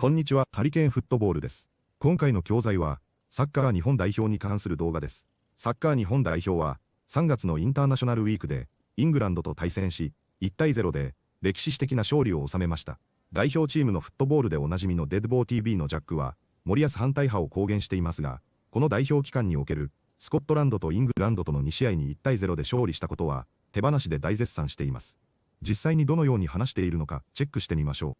こんにちは、ハリケーンフットボールです。今回の教材は、サッカー日本代表に関する動画です。サッカー日本代表は、3月のインターナショナルウィークで、イングランドと対戦し、1対0で、歴史的な勝利を収めました。代表チームのフットボールでおなじみのDeadball TVのジャックは、森保反対派を公言していますが、この代表期間における、スコットランドとイングランドとの2試合に1対0で勝利したことは、手放しで大絶賛しています。実際にどのように話しているのか、チェックしてみましょう。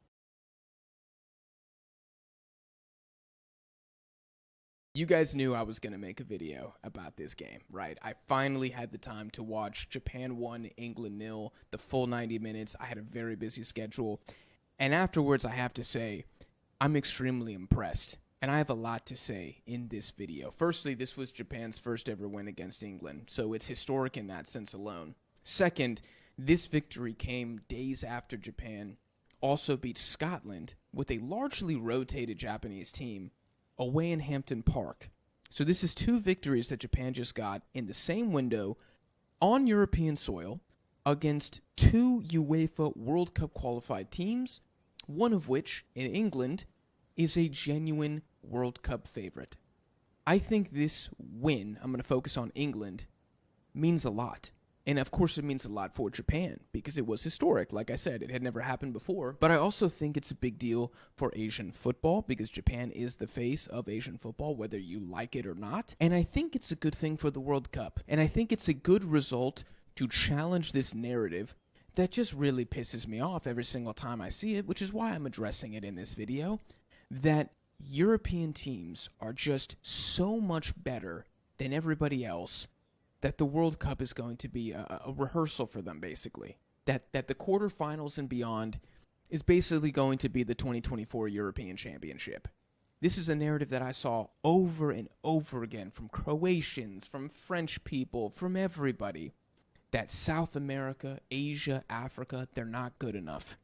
You guys knew I was going to make a video about this game, right? I finally had the time to watch Japan 1, England 0, the full 90 minutes. I had a very busy schedule. And afterwards, I have to say, I'm extremely impressed. And I have a lot to say in this video. Firstly, this was Japan's first ever win against England, so it's historic in that sense alone. Second, this victory came days after Japan also beat Scotland with a largely rotated Japanese team away in Hampton Park. So this is two victories that Japan just got in the same window on European soil against two UEFA World Cup qualified teams, one of which, in England, is a genuine World Cup favorite. I think this win, I'm going to focus on England, means a lot. And of course it means a lot for Japan because it was historic. Like I said, it had never happened before. But I also think it's a big deal for Asian football because Japan is the face of Asian football, whether you like it or not. And I think it's a good thing for the World Cup. And I think it's a good result to challenge this narrative that just really pisses me off every single time I see it, which is why I'm addressing it in this video, that European teams are just so much better than everybody else that the World Cup is going to be a rehearsal for them, basically. That the quarterfinals and beyond is basically going to be the 2024 European Championship. This is a narrative that I saw over and over again from Croatians, from French people, from everybody, that South America, Asia, Africa, they're not good enough.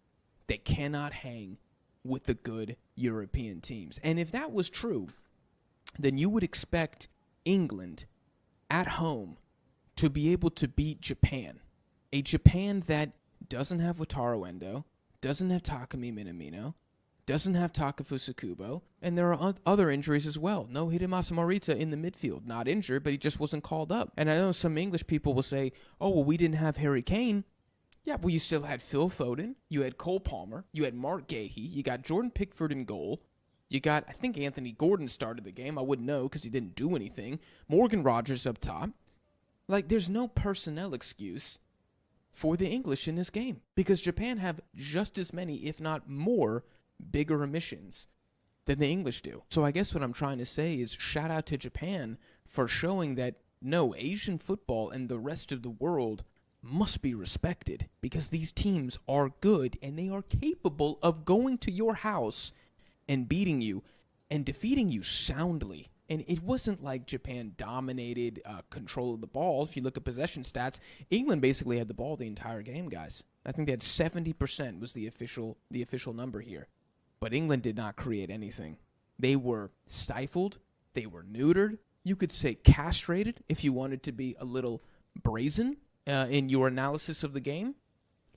They cannot hang with the good European teams. And if that was true, then you would expect England at home to be able to beat Japan, a Japan that doesn't have Wataru Endo, doesn't have Takumi Minamino, doesn't have Takefusa Kubo, and there are other injuries as well. No Hidemasa Morita in the midfield, not injured, but he just wasn't called up. And I know some English people will say, oh, well, we didn't have Harry Kane. Yeah, well, you still had Phil Foden, you had Cole Palmer, you had Mark Gahey, you got Jordan Pickford in goal, you got, I think Anthony Gordon started the game, I wouldn't know because he didn't do anything, Morgan Rogers up top. Like, there's no personnel excuse for the English in this game because Japan have just as many, if not more, bigger omissions than the English do. So I guess what I'm trying to say is shout out to Japan for showing that, no, Asian football and the rest of the world must be respected because these teams are good and they are capable of going to your house and beating you and defeating you soundly. And it wasn't like Japan dominated control of the ball. If you look at possession stats, England basically had the ball the entire game, guys. I think they had 70% was the official number here. But England did not create anything. They were stifled. They were neutered. You could say castrated if you wanted to be a little brazen in your analysis of the game.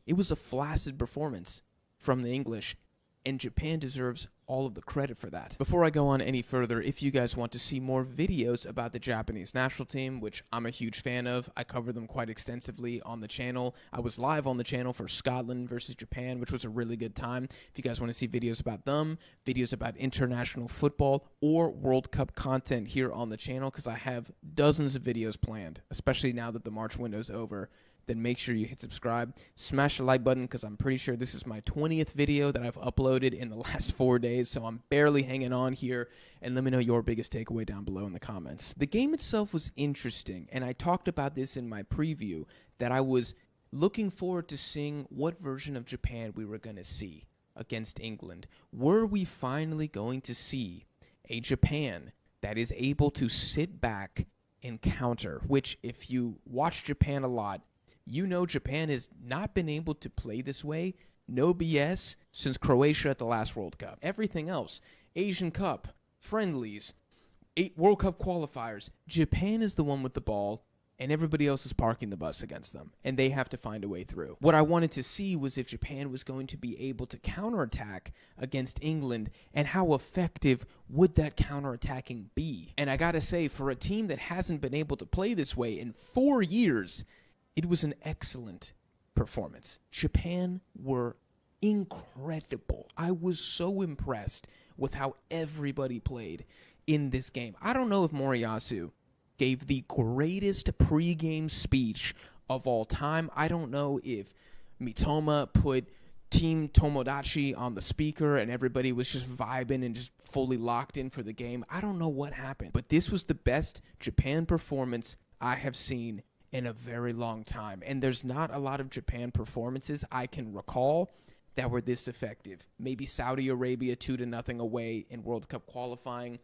It was a flaccid performance from the English, and Japan deserves all of the credit for that. Before I go on any further, if you guys want to see more videos about the Japanese national team, which I'm a huge fan of, I cover them quite extensively on the channel. I was live on the channel for Scotland versus Japan, which was a really good time. If you guys want to see videos about them, videos about international football, or World Cup content here on the channel, because I have dozens of videos planned, especially now that the March window's over, then make sure you hit subscribe, smash the like button, because I'm pretty sure this is my 20th video that I've uploaded in the last 4 days, so I'm barely hanging on here, and let me know your biggest takeaway down below in the comments. The game itself was interesting, and I talked about this in my preview, that I was looking forward to seeing what version of Japan we were going to see against England. Were we finally going to see a Japan that is able to sit back and counter, which if you watch Japan a lot, you know Japan has not been able to play this way, no BS, since Croatia at the last World Cup. Everything else, Asian Cup, friendlies, 8 World Cup qualifiers, Japan is the one with the ball and everybody else is parking the bus against them, and they have to find a way through. What I wanted to see was if Japan was going to be able to counterattack against England, and how effective would that counterattacking be. And I gotta say, for a team that hasn't been able to play this way in 4 years, it was an excellent performance. Japan were incredible. I was so impressed with how everybody played in this game. I don't know if Moriyasu gave the greatest pregame speech of all time. I don't know if Mitoma put Team Tomodachi on the speaker and everybody was just vibing and just fully locked in for the game. I don't know what happened, but this was the best Japan performance I have seen in a very long time. And there's not a lot of Japan performances I can recall that were this effective. Maybe Saudi Arabia 2-0 away in World Cup qualifying.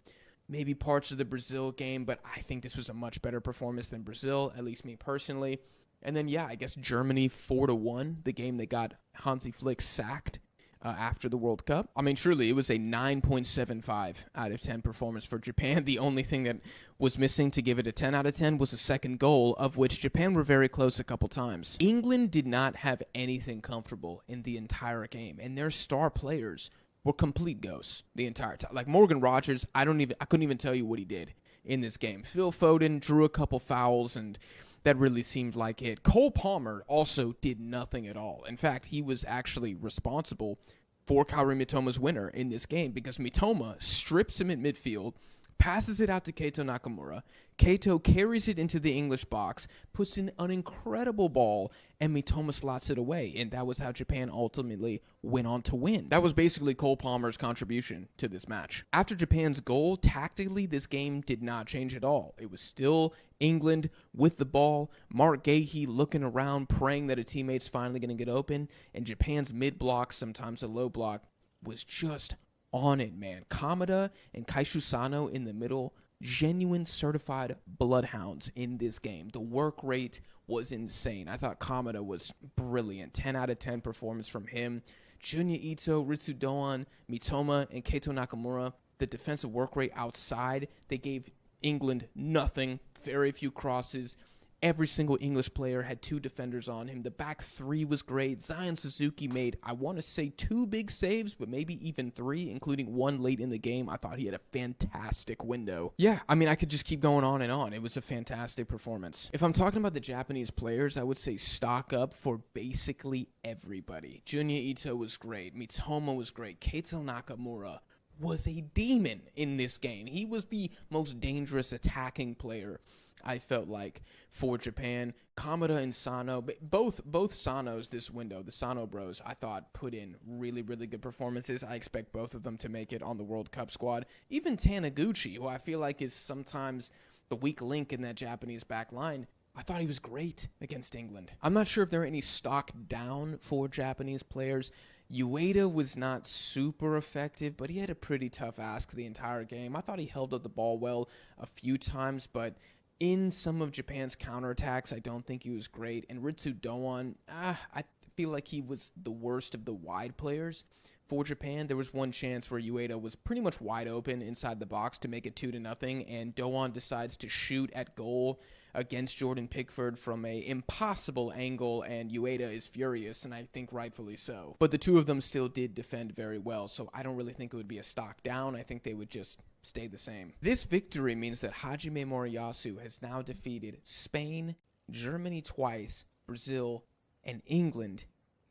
Maybe parts of the Brazil game, but I think this was a much better performance than Brazil, at least me personally. And then, yeah, I guess Germany 4-1, the game that got Hansi Flick sacked after the World Cup. I mean, truly, it was a 9.75 out of 10 performance for Japan. The only thing that was missing to give it a 10 out of 10 was a second goal, of which Japan were very close a couple times. England did not have anything comfortable in the entire game, and their star players were complete ghosts the entire time. Like Morgan Rogers, I couldn't even tell you what he did in this game. Phil Foden drew a couple fouls, and that really seemed like it. Cole Palmer also did nothing at all. In fact, he was actually responsible for Kaori Mitoma's winner in this game, because Mitoma strips him at midfield, passes it out to Keito Nakamura. Keito carries it into the English box, puts in an incredible ball, and Mitoma slots it away. And that was how Japan ultimately went on to win. That was basically Cole Palmer's contribution to this match. After Japan's goal, tactically, this game did not change at all. It was still England with the ball, Mark Gahey looking around, praying that a teammate's finally going to get open, and Japan's mid-block, sometimes a low block, was just on it, man. Kamada and Kaishu Sano in the middle, genuine certified bloodhounds in this game. The work rate was insane. I thought Kamada was brilliant. 10 out of 10 performance from him. Junya Ito, Ritsu Doan, Mitoma, and Keito Nakamura, the defensive work rate outside, they gave England nothing. Very few crosses. Every single English player had 2 defenders on him. The back 3 was great. Zion Suzuki made, I want to say, 2 big saves, but maybe even 3, including one late in the game. I thought he had a fantastic window. Yeah, I mean, I could just keep going on and on. It was a fantastic performance. If I'm talking about the Japanese players, I would say stock up for basically everybody. Junya Ito was great. Mitoma was great. Keito Nakamura was a demon in this game. He was the most dangerous attacking player, I felt like, for Japan. Kamada and Sano, both Sanos this window, the Sano bros, I thought put in really, really good performances. I expect both of them to make it on the World Cup squad. Even Taniguchi, who I feel like is sometimes the weak link in that Japanese back line, I thought he was great against England. I'm not sure if there are any stock down for Japanese players. Ueda was not super effective, but he had a pretty tough ask the entire game. I thought he held up the ball well a few times, but in some of Japan's counterattacks, I don't think he was great. And Ritsu Doan, I feel like he was the worst of the wide players for Japan. There was one chance where Ueda was pretty much wide open inside the box to make it 2-0, and Doan decides to shoot at goal against Jordan Pickford from a impossible angle, and Ueda is furious, and I think rightfully so. But the two of them still did defend very well, so I don't really think it would be a stock down. I think they would just stay the same. This victory means that Hajime Moriyasu has now defeated Spain, Germany twice, Brazil, and England,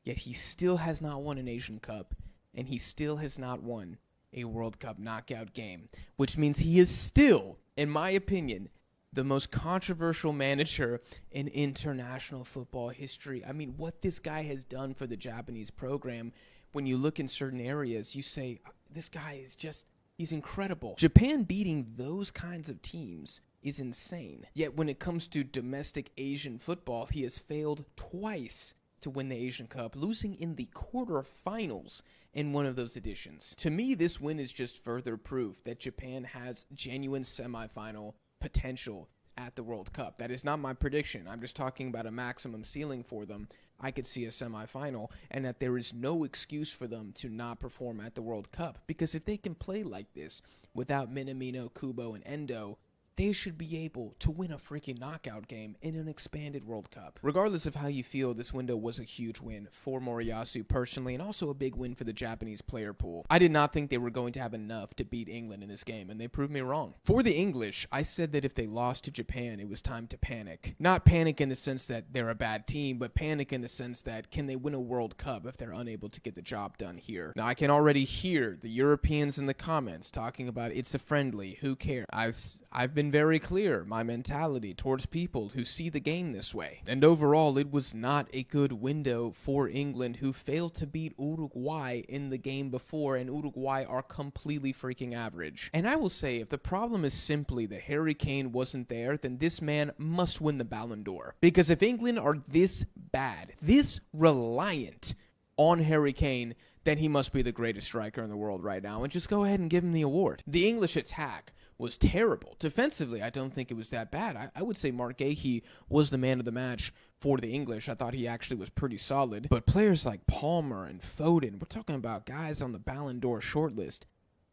yet he still has not won an Asian Cup, and he still has not won a World Cup knockout game, which means he is still, in my opinion, the most controversial manager in international football history. I mean, what this guy has done for the Japanese program, when you look in certain areas, you say, this guy is just, he's incredible. Japan beating those kinds of teams is insane. Yet when it comes to domestic Asian football, he has failed twice to win the Asian Cup, losing in the quarterfinals in one of those editions. To me, this win is just further proof that Japan has genuine semifinal potential at the World Cup. That is not my prediction. I'm just talking about a maximum ceiling for them. I could see a semifinal, and that there is no excuse for them to not perform at the World Cup. Because if they can play like this without Minamino, Kubo, and Endo, they should be able to win a freaking knockout game in an expanded World Cup. Regardless of how you feel, this window was a huge win for Moriyasu personally, and also a big win for the Japanese player pool. I did not think they were going to have enough to beat England in this game, and they proved me wrong. For the English, I said that if they lost to Japan, it was time to panic. Not panic in the sense that they're a bad team, but panic in the sense that can they win a World Cup if they're unable to get the job done here? Now, I can already hear the Europeans in the comments talking about it's a friendly, who cares? I've been very clear my mentality towards people who see the game this way. And overall, it was not a good window for England, who failed to beat Uruguay in the game before, and Uruguay are completely freaking average. And I will say, if the problem is simply that Harry Kane wasn't there, then this man must win the Ballon d'Or. Because if England are this bad, this reliant on Harry Kane, then he must be the greatest striker in the world right now, and just go ahead and give him the award. The English attack was terrible. Defensively, I don't think it was that bad. I would say Mark Gahey was the man of the match for the English. I thought he actually was pretty solid. But players like Palmer and Foden, we're talking about guys on the Ballon d'Or shortlist,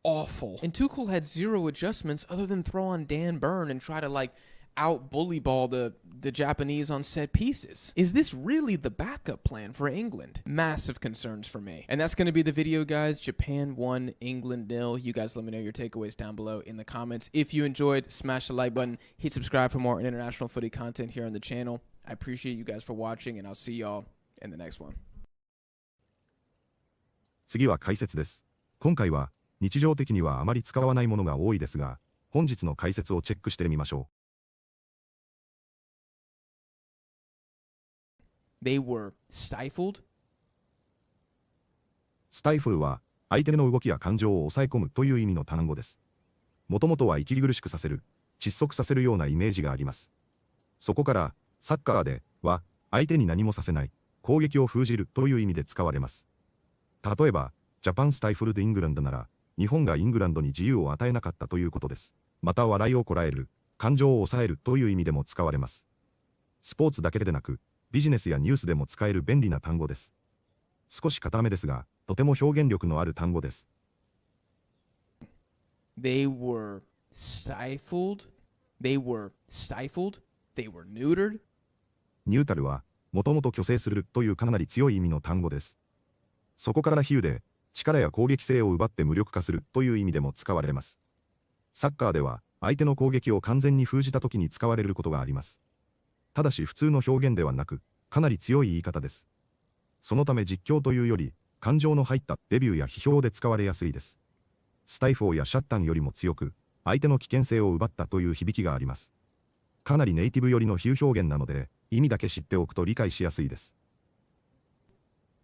awful. And Tuchel had zero adjustments other than throw on Dan Burn and try to out bully ball the Japanese on set pieces. Is this really the backup plan for England? Massive concerns for me. And that's going to be the video, guys. Japan 1, England 0. You guys let me know your takeaways down below in the comments. If you enjoyed, smash the like button, hit subscribe for more international footy content here on the channel. I appreciate you guys for watching, and I'll see y'all in the next one. 次は解説です。今回は日常的にはあまり使わないものが多いですが、本日の解説をチェックしてみましょう。They were stifled. スタイフルは相手の動きや感情を抑え込むという意味の単語です。もともとは息苦しくさせる、窒息させるようなイメージがあります。そこからサッカーでは相手に何もさせない、攻撃を封じるという意味で使われます。例えば、ジャパンスタイフルでイングランドなら、日本がイングランドに自由を与えなかったということです。また笑いをこらえる、感情を抑えるという意味でも使われます。スポーツだけでなく、ビジネスやニュースでも使える便利な単語です。少し固めですが、とても表現力のある単語です。They were stifled. They were stifled. They were neutered. ニュータルは、もともと虚勢するというかなり強い意味の単語です。そこから比喩で、力や攻撃性を奪って無力化するという意味でも使われます。サッカーでは、相手の攻撃を完全に封じたときに使われることがあります。ただし普通の表現ではなく、かなり強い言い方です。そのため実況というより、感情の入ったレビューや批評で使われやすいです。スタイフォーやシャッタンよりも強く、相手の危険性を奪ったという響きがあります。かなりネイティブ寄りの比喩表現なので、意味だけ知っておくと理解しやすいです。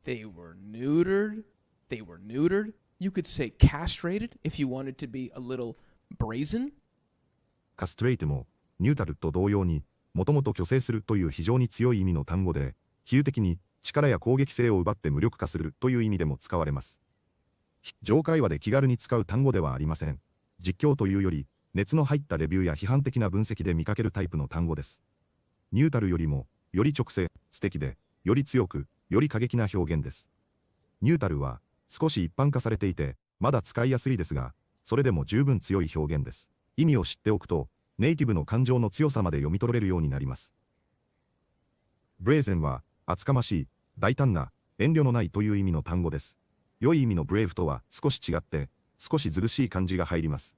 They were neutered. They were neutered. You could say castrated if you wanted to be a little brazen. カストレイトも、ニュータルと同様に、もともと虚勢するという非常に強い意味の単語で、比喩的に力や攻撃性を奪って無力化するという意味でも使われます。上会話で気軽に使う単語ではありません。実況というより、熱の入ったレビューや批判的な分析で見かけるタイプの単語です。ニュータルよりも、より直接的で、より強く、より過激な表現です。ニュータルは、少し一般化されていて、まだ使いやすいですが、それでも十分強い表現です。意味を知っておくと、ネイティブの感情の強さまで読み取れるようになります。ブレーゼンは、厚かましい、大胆な、遠慮のないという意味の単語です。良い意味のブレイブとは少し違って、少しずるしい感じが入ります。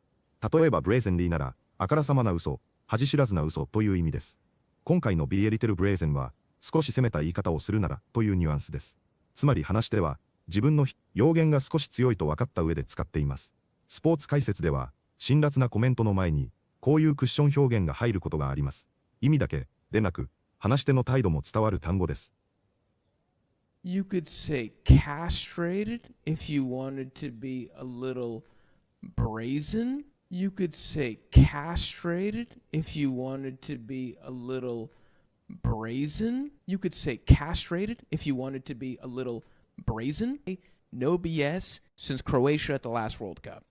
例えばブレーゼンリーなら、あからさまな嘘、恥知らずな嘘という意味です。今回のビエリテルブレーゼンは、少し攻めた言い方をするならというニュアンスです。つまり話では、自分の要言が少し強いと分かった上で使っています。スポーツ解説では、辛辣なコメントの前に、こういうクッション表現が入ることがあります。意味だけでなく、話し手の態度も伝わる単語です。You could say castrated if you wanted to be a little brazen. You could say castrated if you wanted to be a little brazen. You could say castrated if you wanted to be a little brazen. No BS since Croatia at the last World Cup.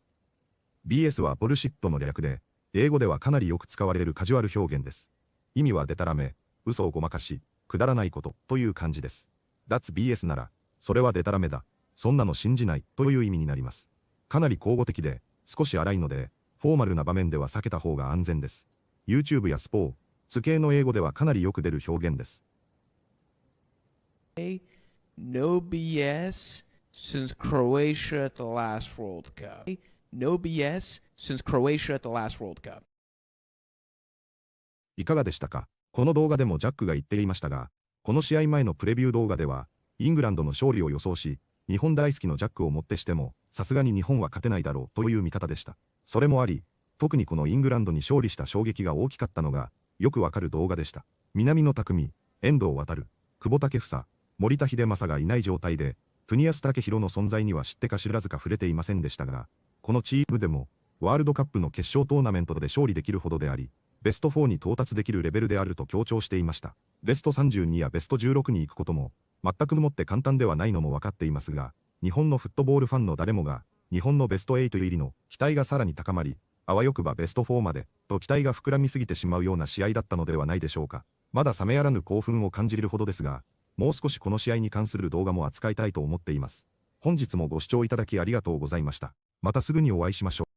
BS はボルシットの略で、英語ではかなりよく使われるカジュアル表現です。意味はデタラメ、嘘をごまかし、くだらないことという感じです。That's BS なら、それはデタラメだ、そんなの信じないという意味になります。かなり口語的で、少し荒いので、フォーマルな場面では避けた方が安全です。YouTube やスポーツ系の英語ではかなりよく出る表現です。No BS since Croatia at the last World Cup. No BS since Croatia at the last World Cup. いかがでしたか？この動画でもジャックが言っていましたが、この試合前のプレビュー動画では、イングランドの勝利を予想し、日本大好きのジャックをもってしても、さすがに日本は勝てないだろうという見方でした。それもあり、特にこのイングランドに勝利した衝撃が大きかったのが、よくわかる動画でした。南野拓実、遠藤航、久保建英、森田英正がいない状態で、國安武宏の存在には知ってか知らずか触れていませんでしたが、このチームでも、ワールドカップの決勝トーナメントで勝利できるほどであり、ベスト4に到達できるレベルであると強調していました。ベスト32やベスト16に行くことも、全くもって簡単ではないのも分かっていますが、日本のフットボールファンの誰もが、日本のベスト8入りの期待がさらに高まり、あわよくばベスト4まで、と期待が膨らみすぎてしまうような試合だったのではないでしょうか。まだ冷めやらぬ興奮を感じるほどですが、もう少しこの試合に関する動画も扱いたいと思っています。本日もご視聴いただきありがとうございました。またすぐにお会いしましょう。